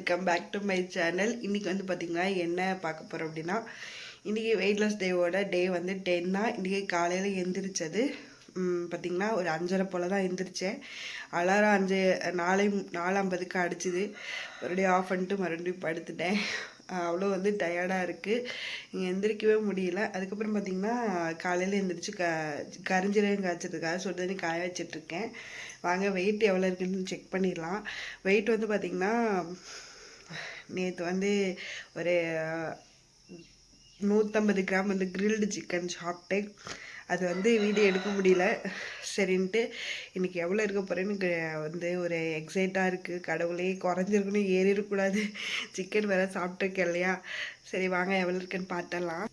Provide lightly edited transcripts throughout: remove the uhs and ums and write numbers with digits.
Welcome back to my channel. இன்றைக்கி வந்து பார்த்திங்கன்னா என்ன பார்க்க போகிறோம் அப்படின்னா, இன்றைக்கி வெயிட் லாஸ் டேவோட டே வந்து 10 தான். இன்றைக்கி காலையில் எந்திரிச்சது பார்த்திங்கன்னா ஒரு 5:30 போல் தான் எந்திரிச்சேன். அலாரம் 4:50க்கு அடிச்சுது. மறுபடியும் ஆஃப் பண்ணிட்டு மறுபடியும் படுத்துட்டேன். அவ்வளோ வந்து டயர்டாக இருக்குது, இங்கே எந்திரிக்கவே முடியல. அதுக்கப்புறம் பார்த்திங்கன்னா காலையில் எந்திரிச்சு கரிஞ்சீரகம் காய்ச்சதுக்காக சுடு தண்ணி காய வச்சிட்ருக்கேன். வாங்க வெயிட் எவ்வளோ இருக்குதுன்னு செக் பண்ணிடலாம். வெயிட் வந்து பார்த்திங்கன்னா நேற்று வந்து ஒரு 150 கிராம் வந்து கிரில்டு சிக்கன் சாப்பிட்டேன். அது வந்து வீடியோ எடுக்க முடியல. சரின்ட்டு இன்றைக்கி எவ்வளோ இருக்க போகிறேன்னு வந்து ஒரு எக்ஸைட்டாக இருக்குது. கடவுளே குறைஞ்சிருக்கணும், ஏறிடக்கூடாது. சிக்கன் வேறு சாப்பிட்ருக்கேன் இல்லையா. சரி வாங்க எவ்வளோ இருக்குன்னு பார்த்தலாம்.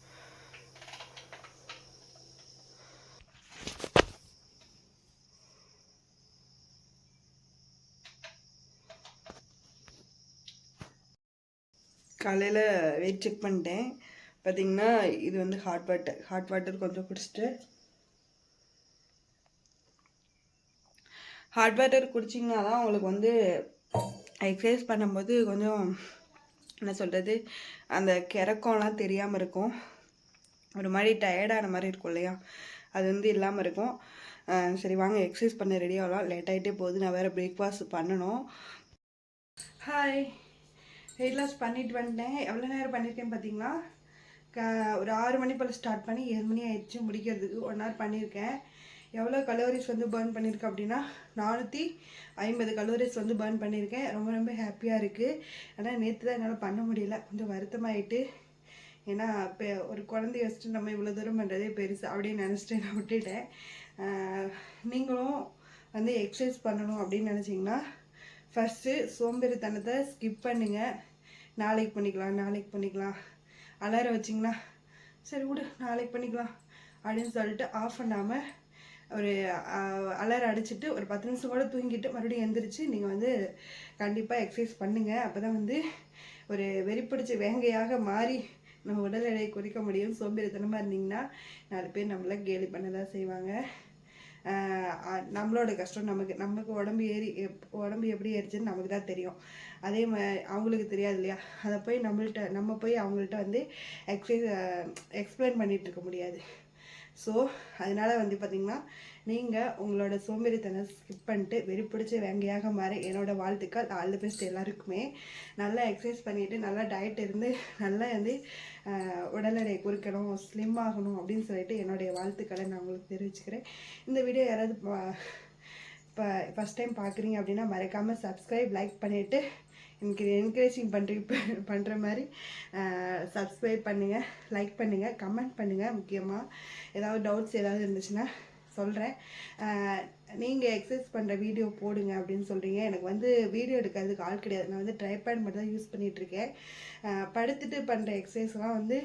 காலையில் வெயிட் செக் பண்ணிட்டேன். பார்த்திங்கன்னா இது வந்து ஹாட் வாட்டர் கொஞ்சம் குடிச்சிட்டு, ஹாட் வாட்டர் குடிச்சிங்கன்னா தான் உங்களுக்கு வந்து எக்ஸசைஸ் பண்ணும்போது கொஞ்சம் என்ன சொல்கிறது, அந்த கிறக்கம்லாம் தெரியாமல் இருக்கும். ஒரு மாதிரி டயர்டான மாதிரி இருக்கும் இல்லையா, அது வந்து இல்லாமல் இருக்கும். சரி வாங்க எக்ஸசைஸ் பண்ண ரெடி ஆகலாம். லேட் ஆகிட்டே போகுது. நான் வேறு பிரேக்ஃபாஸ்ட் பண்ணணும். ஹாய், வெயிட் லாஸ் பண்ணிட்டு வந்துட்டேன். எவ்வளோ நேரம் பண்ணியிருக்கேன் பார்த்தீங்கன்னா, ஒரு 6 மணி போல் ஸ்டார்ட் பண்ணி 7 மணி ஆயிடுச்சு முடிக்கிறதுக்கு. 1 ஹவர் பண்ணியிருக்கேன். எவ்வளோ கலோரிஸ் வந்து பர்ன் பண்ணியிருக்கேன் அப்படின்னா 450 கலோரிஸ் வந்து பர்ன் பண்ணியிருக்கேன். ரொம்ப ரொம்ப ஹாப்பியாக இருக்குது. ஆனால் நேற்று தான் என்னால் பண்ண முடியல, கொஞ்சம் வருத்தமாயிட்டு. ஏன்னா இப்போ ஒரு குழந்தைய வச்சுட்டு நம்ம இவ்வளோ தூரம் பண்ணுறதே பெருசு அப்படின்னு நினச்சிட்டு நான் விட்டுட்டேன். நீங்களும் வந்து எக்ஸசைஸ் பண்ணணும் அப்படின்னு நினச்சிங்கன்னா ஃபஸ்ட்டு சோம்பேறித்தனத்தை ஸ்கிப் பண்ணுங்கள். நாளைக்கு பண்ணிக்கலாம் அலாரம் வச்சிங்கன்னா சரி விடு நாளைக்கு பண்ணிக்கலாம் அப்படின்னு சொல்லிட்டு ஆஃப் பண்ணாமல் ஒரு அலாரம் அடிச்சுட்டு ஒரு 10 நிமிஷம் கூட தூங்கிட்டு மறுபடியும் எந்திரிச்சு நீங்கள் வந்து கண்டிப்பாக எக்ஸசைஸ் பண்ணுங்கள். அப்போ தான் வந்து ஒரு வெறிப்பிடிச்ச வேங்கையாக மாறி நம்ம உடல் எடையை குறைக்க முடியும். சோம்பேறித்தனமாக இருந்தீங்கன்னா 4 பேர் நம்மளை கேலி பண்ண தான் செய்வாங்க. நம்மளோட கஷ்டம் நமக்கு உடம்பு எப்படி ஏறிச்சுன்னு நமக்கு தான் தெரியும். அதே மாதிரி அவங்களுக்கு தெரியாது இல்லையா. அதை போய் நம்ம போய் அவங்கள்ட்ட வந்து எக்ஸ்பிளைன் பண்ணிகிட்டு இருக்க முடியாது. ஸோ அதனால் வந்து பார்த்திங்கன்னா நீங்கள் உங்களோட சோம்பேறித்தனம் ஸ்கிப் பண்ணிட்டு வெறிப்பிடிச்ச வேங்கையாக மாறி என்னோடய வாழ்த்துக்கள். ஆல் தி பெஸ்ட் எல்லாருக்குமே. நல்லா எக்ஸசைஸ் பண்ணிவிட்டு நல்லா டயட் இருந்து நல்லா வந்து உடல் எடையை குறைக்கணும், ஸ்லிம் ஆகணும் அப்படின்னு சொல்லிட்டு என்னுடைய வாழ்த்துக்களை நான் உங்களுக்கு தெரிவிச்சுக்கிறேன். இந்த வீடியோ யாராவது இப்போ ஃபஸ்ட் டைம் பார்க்குறீங்க அப்படின்னா மறக்காமல் சப்ஸ்கிரைப், லைக் பண்ணிவிட்டு எனக்கு என்கரேஜிங் பண்ணுற மாதிரி சப்ஸ்கிரைப் பண்ணுங்கள், லைக் பண்ணுங்கள், கமெண்ட் பண்ணுங்கள். முக்கியமாக ஏதாவது டவுட்ஸ் ஏதாவது இருந்துச்சுன்னா சொல்கிறேன். நீங்கள் எக்ஸசைஸ் பண்ணுற வீடியோ போடுங்க அப்படின்னு சொல்கிறீங்க. எனக்கு வந்து வீடியோ எடுக்கிறதுக்கு ஆள் கிடையாது. நான் வந்து ட்ரைபேட் மட்டும் தான் யூஸ் பண்ணிகிட்ருக்கேன். படுத்துட்டு பண்ணுற எக்ஸசைஸ்லாம் வந்து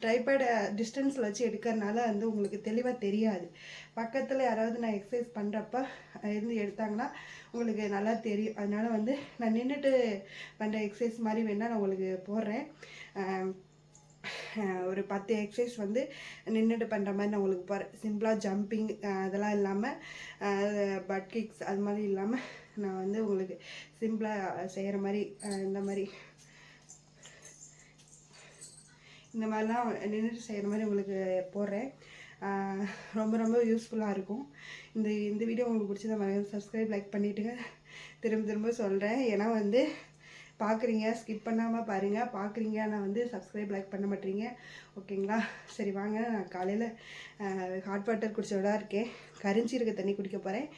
ட்ரைபேடை டிஸ்டன்ஸில் வச்சு எடுக்கிறதுனால வந்து உங்களுக்கு தெளிவாக தெரியாது. பக்கத்தில் யாராவது நான் எக்ஸசைஸ் பண்ணுறப்ப இருந்து எடுத்தாங்கன்னா உங்களுக்கு நல்லா தெரியும். அதனால் வந்து நான் நின்றுட்டு பண்ணுற எக்ஸசைஸ் மாதிரி வேணால் நான் உங்களுக்கு போடுறேன். ஒரு 10 எக்ஸசைஸ் வந்து நின்றுட்டு பண்ணுற மாதிரி நான் உங்களுக்கு போகிறேன். சிம்பிளாக ஜம்பிங் அதெல்லாம் இல்லாமல், பட் கிக்ஸ் அது மாதிரி இல்லாமல் நான் வந்து உங்களுக்கு சிம்பிளாக செய்கிற மாதிரி இந்த மாதிரிலாம் நின்றுட்டு செய்கிற மாதிரி உங்களுக்கு போடுறேன். ரொம்ப ரொம்ப யூஸ்ஃபுல்லாக இருக்கும். இந்த வீடியோ உங்களுக்கு பிடிச்சத மாதிரி சப்ஸ்கிரைப், லைக் பண்ணிவிட்டுங்க. திரும்ப சொல்கிறேன். ஏன்னா வந்து பார்க்குறீங்க, ஸ்கிப் பண்ணாமல் பாருங்கள். பார்க்குறீங்க ஆனால் வந்து சப்ஸ்கிரைப், லைக் பண்ண மாட்டீங்க. ஓகேங்களா? சரி வாங்க, நான் காலையில் ஹாட் வாட்டர் குடிச்சோட இருக்கேன். கரிஞ்சீரக தண்ணி குடிக்க போகிறேன்.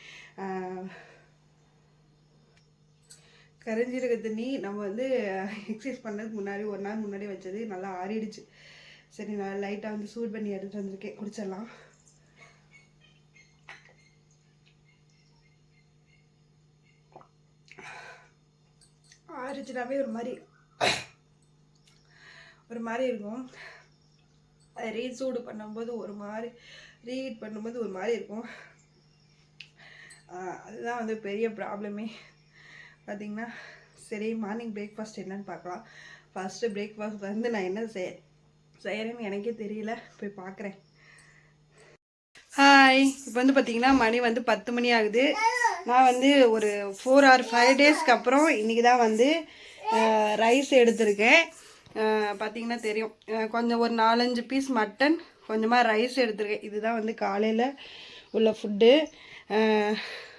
கரிஞ்சீரக தண்ணி நம்ம வந்து எக்ஸசைஸ் பண்ணதுக்கு முன்னாடி 1 நாள் முன்னாடி வச்சது நல்லா ஆறிடுச்சு. சரி நான் லைட்டாக வந்து சூடு பண்ணி எடுத்துகிட்டு வந்திருக்கேன், குடிச்சிடலாம். ஆறிச்சுனாவே ஒரு மாதிரி இருக்கும். ரீசூடு பண்ணும்போது ரீஹீட் பண்ணும்போது ஒரு மாதிரி இருக்கும். அதுதான் வந்து பெரிய ப்ராப்ளமே பார்த்திங்கன்னா. சரி மார்னிங் பிரேக்ஃபாஸ்ட் என்னன்னு பார்க்கலாம். ஃபஸ்ட்டு பிரேக்ஃபாஸ்ட் வந்து நான் என்ன செய்கிறேன்னு எனக்கே தெரியல, போய் பார்க்குறேன். ஹாய், இப்போ வந்து பார்த்திங்கன்னா மணி வந்து 10 மணி ஆகுது. நான் வந்து ஒரு 4 or 5 டேஸ்க்கு அப்புறம் இன்றைக்கி தான் வந்து ரைஸ் எடுத்திருக்கேன். பார்த்திங்கன்னா தெரியும், கொஞ்சம் ஒரு 4-5 பீஸ் மட்டன், கொஞ்சமாக ரைஸ் எடுத்திருக்கேன். இதுதான் வந்து காலையில் உள்ள ஃபுட்டு.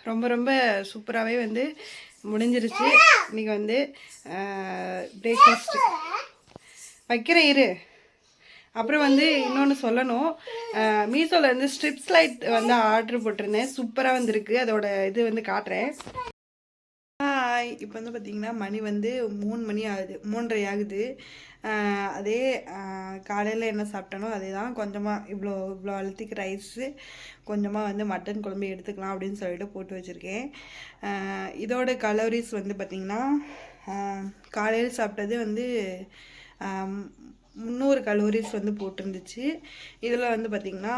ரொம்ப ரொம்ப சூப்பராகவே வந்து முடிஞ்சிருச்சு. இன்றைக்கி வந்து பிரேக்ஃபாஸ்ட்டு வைக்கிற இரு. அப்புறம் வந்து இன்னொன்று சொல்லணும், மீஷோவில் வந்து ஸ்ட்ரிப்ஸ் லைட் வந்து ஆர்டர் போட்டிருந்தேன். சூப்பராக வந்துருக்கு. அதோட இது வந்து காட்டுறேன். இப்போ வந்து பார்த்திங்கன்னா மணி வந்து 3 மணி ஆகுது, 3:30 ஆகுது. அதே காலையில் என்ன சாப்பிட்டனோ அதே தான். கொஞ்சமாக இவ்வளோ அழுத்திக்கு ரைஸு, கொஞ்சமாக வந்து மட்டன் குழம்பு எடுத்துக்கலாம் அப்படின்னு சொல்லிட்டு போட்டு வச்சுருக்கேன். இதோட கலோரிஸ் வந்து பார்த்திங்கன்னா காலையில் சாப்பிட்டது வந்து 300 கலோரிஸ் வந்து போட்டிருந்துச்சு. இதில் வந்து பார்த்திங்கன்னா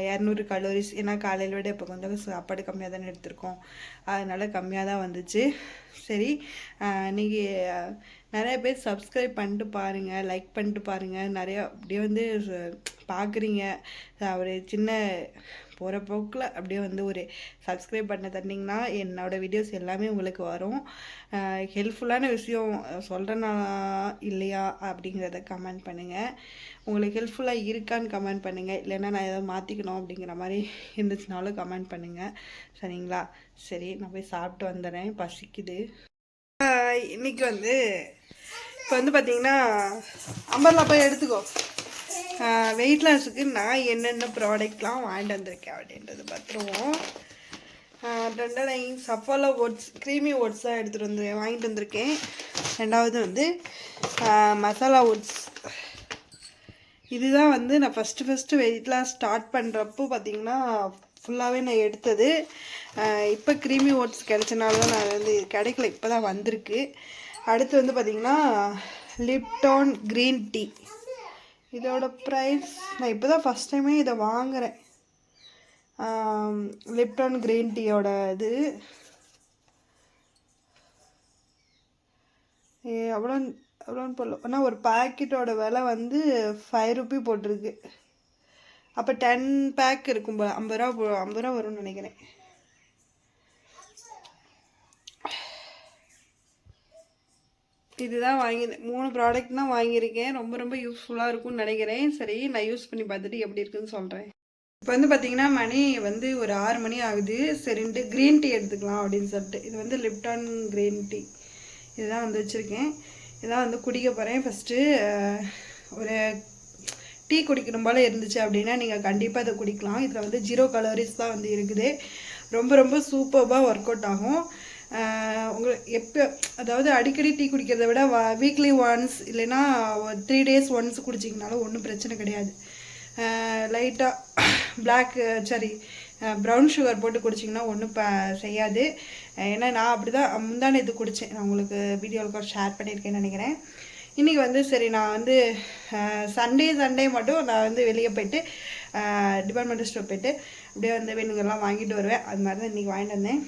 200 கலோரிஸ். ஏன்னா காலையில் விட இப்போ கொஞ்சம் சாப்பாடு கம்மியாக தானே எடுத்திருக்கோம், அதனால் கம்மியாக தான் வந்துச்சு. சரி, இன்றைக்கி நிறைய பேர் சப்ஸ்கிரைப் பண்ணிட்டு பாருங்கள், லைக் பண்ணிட்டு பாருங்கள். நிறையா அப்படியே வந்து பார்க்குறீங்க. ஒரு சின்ன போகிற போக்கில் அப்படியே வந்து ஒரு சப்ஸ்கிரைப் பண்ண தட்டிங்கன்னா என்னோடய வீடியோஸ் எல்லாமே உங்களுக்கு வரும். ஹெல்ப்ஃபுல்லான விஷயம் சொல்கிறேன்னா இல்லையா அப்படிங்கிறத கமெண்ட் பண்ணுங்கள். உங்களுக்கு ஹெல்ப்ஃபுல்லாக இருக்கான்னு கமெண்ட் பண்ணுங்கள். இல்லைன்னா நான் எதாவது மாற்றிக்கணும் அப்படிங்கிற மாதிரி இருந்துச்சுனாலும் கமெண்ட் பண்ணுங்கள். சரிங்களா? சரி, நான் போய் சாப்பிட்டு வந்துடுறேன், பசிக்குது. இன்றைக்கி வந்து இப்போ வந்து பார்த்திங்கன்னா அம்பர்லா போய் எடுத்துக்கோ. வெயிட் லாஸுக்கு நான் என்னென்ன ப்ராடக்ட்லாம் வாங்கிட்டு வந்திருக்கேன் அப்படின்றது பார்த்துருவோம். 2 சஃபாலா ஓட்ஸ், க்ரீமி ஓட்ஸ் தான் வாங்கிட்டு வந்திருக்கேன். 2வது வந்து மசாலா ஓட்ஸ். இதுதான் வந்து நான் ஃபஸ்ட்டு வெயிட் லாஸ் ஸ்டார்ட் பண்ணுறப்போ பார்த்திங்கன்னா ஃபுல்லாகவே நான் எடுத்தது. இப்போ க்ரீமி ஓட்ஸ் கிடைச்சனால தான் நான் வந்து கிடைக்கல, இப்போ தான் வந்திருக்கு. அடுத்து வந்து பார்த்திங்கன்னா லிப்டான் க்ரீன் டீ. இதோட ப்ரைஸ் நான் இப்போ தான் ஃபஸ்ட் டைமே இதை வாங்குகிறேன். லிப்டான் க்ரீன் டீயோட இது எவ்வளோன்னு போடல. ஆனால் ஒரு பேக்கெட்டோட விலை வந்து 5 ரூபி போட்டிருக்கு. அப்போ 10 பேக் இருக்கும் போல், 50 ரூபா வரும்னு நினைக்கிறேன். இதுதான் வாங்கியிருந்தேன். 3 ப்ராடக்ட் தான் வாங்கியிருக்கேன். ரொம்ப ரொம்ப யூஸ்ஃபுல்லாக இருக்கும்னு நினைக்கிறேன். சரி, நான் யூஸ் பண்ணி பார்த்துட்டு எப்படி இருக்குன்னு சொல்கிறேன். இப்போ வந்து பார்த்திங்கன்னா மணி வந்து ஒரு 6 மணி ஆகுது. சரின்ட்டு க்ரீன் டீ எடுத்துக்கலாம் அப்படின்னு சொல்லிட்டு இது வந்து லிப்டான் க்ரீன் டீ இதுதான் வந்து வச்சுருக்கேன். இதான் வந்து குடிக்க போகிறேன். ஃபஸ்ட்டு ஒரு டீ குடிக்கணும் போல் இருந்துச்சு அப்படின்னா நீங்கள் கண்டிப்பாக இதை குடிக்கலாம். இதில் வந்து 0 கலோரிஸ் தான் வந்து இருக்குது. ரொம்ப ரொம்ப சூப்பராக ஒர்க் அவுட் ஆகும். உங்களுக்கு அதாவது அடிக்கடி டீ குடிக்கிறத விட வீக்லி ஒன்ஸ் இல்லைன்னா 3 days ஒன்ஸ் குடிச்சிங்கனாலும் ஒன்றும் பிரச்சனை கிடையாது. லைட்டாக ப்ரௌன் சுகர் போட்டு குடிச்சிங்கன்னா ஒன்றும் செய்யாது. ஏன்னா நான் அப்படி தான் முந்தானே இது குடித்தேன். நான் உங்களுக்கு வீடியோவில் ஷேர் பண்ணியிருக்கேன்னு நினைக்கிறேன். இன்றைக்கி வந்து சரி, நான் வந்து சண்டே மட்டும் நான் வந்து வெளியே போய்ட்டு டிபார்ட்மெண்டல் ஸ்டோர் போய்ட்டு அப்படியே வந்து வேணுங்கெல்லாம் வாங்கிட்டு வருவேன். அது மாதிரி தான் இன்றைக்கி வாங்கிட்டு வந்தேன்.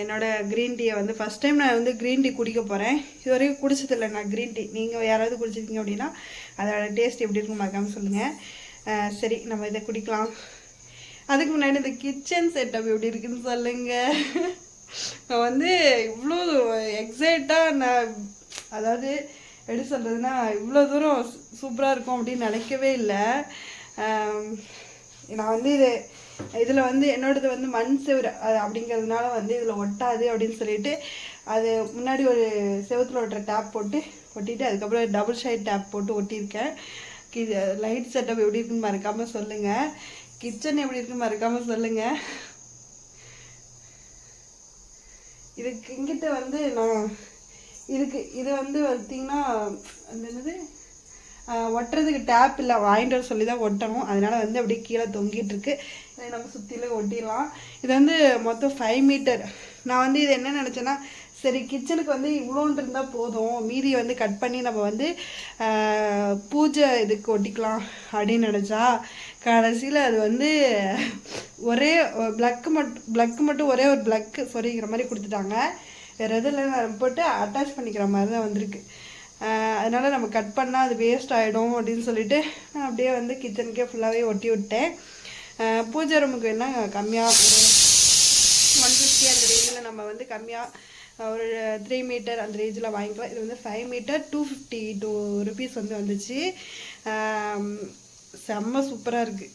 என்னோடய க்ரீன் டீயை வந்து ஃபஸ்ட் டைம் நான் வந்து க்ரீன் டீ குடிக்க போகிறேன். இது வரைக்கும் குடிச்சதில்லை நான் க்ரீன் டீ. நீங்கள் யாராவது குடிச்சிருக்கீங்க அப்படின்னா அதோட டேஸ்ட் எப்படி இருக்கும் மறக்காமல் சொல்லுங்கள். சரி, நம்ம இதை குடிக்கலாம். அதுக்கு முன்னாடி இந்த கிச்சன் செட்டப் எப்படி இருக்குன்னு சொல்லுங்கள். நான் வந்து இவ்வளோ எக்ஸைட்டாக அதாவது எப்படி சொல்கிறதுனா இவ்வளோ தூரம் சூப்பராக இருக்கும் அப்படின்னு நினைக்கவே இல்லை. நான் வந்து இதில் வந்து என்னோடது வந்து மண் செவரு அப்படிங்கிறதுனால வந்து இதில் ஒட்டாது அப்படின்னு சொல்லிட்டு அது முன்னாடி ஒரு செவத்தில் ஒட்டுற டேப் போட்டு ஒட்டிட்டு அதுக்கப்புறம் டபுள் சைட் டேப் போட்டு ஒட்டியிருக்கேன். லைட் செட்டப் எப்படி இருக்குன்னு மறக்காமல் சொல்லுங்கள். கிச்சன் எப்படி இருக்குன்னு மறக்காமல் சொல்லுங்கள். இதுக்கு இங்கிட்ட வந்து நான் இது வந்து பார்த்திங்கன்னா அந்த என்னது ஒட்டுறதுக்கு டேப் இல்லை, வாங்கிட்டு வர சொல்லி தான் ஒட்டணும். அதனால் வந்து அப்படியே கீழே தொங்கிட்டு இருக்கு. இதை நம்ம சுற்றிலும் ஒட்டிடலாம். இது வந்து மொத்தம் 5 மீட்டர். நான் வந்து இது என்ன நினச்சேன்னா, சரி கிச்சனுக்கு வந்து இவ்வளோன்ட்டு இருந்தால் போதும், மீதி வந்து கட் பண்ணி நம்ம வந்து பூஜை இதுக்கு ஒட்டிக்கலாம் அப்படின்னு நினச்சா, கடைசியில் அது வந்து ஒரே ப்ளக்கு மட்டும் ஒரே ஒரு ப்ளக்கு சொரிக்கிற மாதிரி கொடுத்துட்டாங்க. வேறு எதில் போட்டு அட்டாச் பண்ணிக்கிற மாதிரி தான் வந்திருக்கு. அதனால் நம்ம கட் பண்ணால் அது வேஸ்ட் ஆகிடும் அப்படின்னு சொல்லிட்டு நான் அப்படியே வந்து கிச்சனுக்கே ஃபுல்லாகவே ஒட்டி விட்டேன். பூஜை ரூமுக்கு வேணால் கம்மியாக ஒரு 150 அந்த ரேஞ்சில் நம்ம வந்து கம்மியாக ஒரு 3 மீட்டர் அந்த ரேஞ்சில் வாங்கிக்கலாம். இது வந்து 5 மீட்டர் 252 ருபீஸ் வந்து வந்துச்சு. செம்ம சூப்பராக இருக்குது.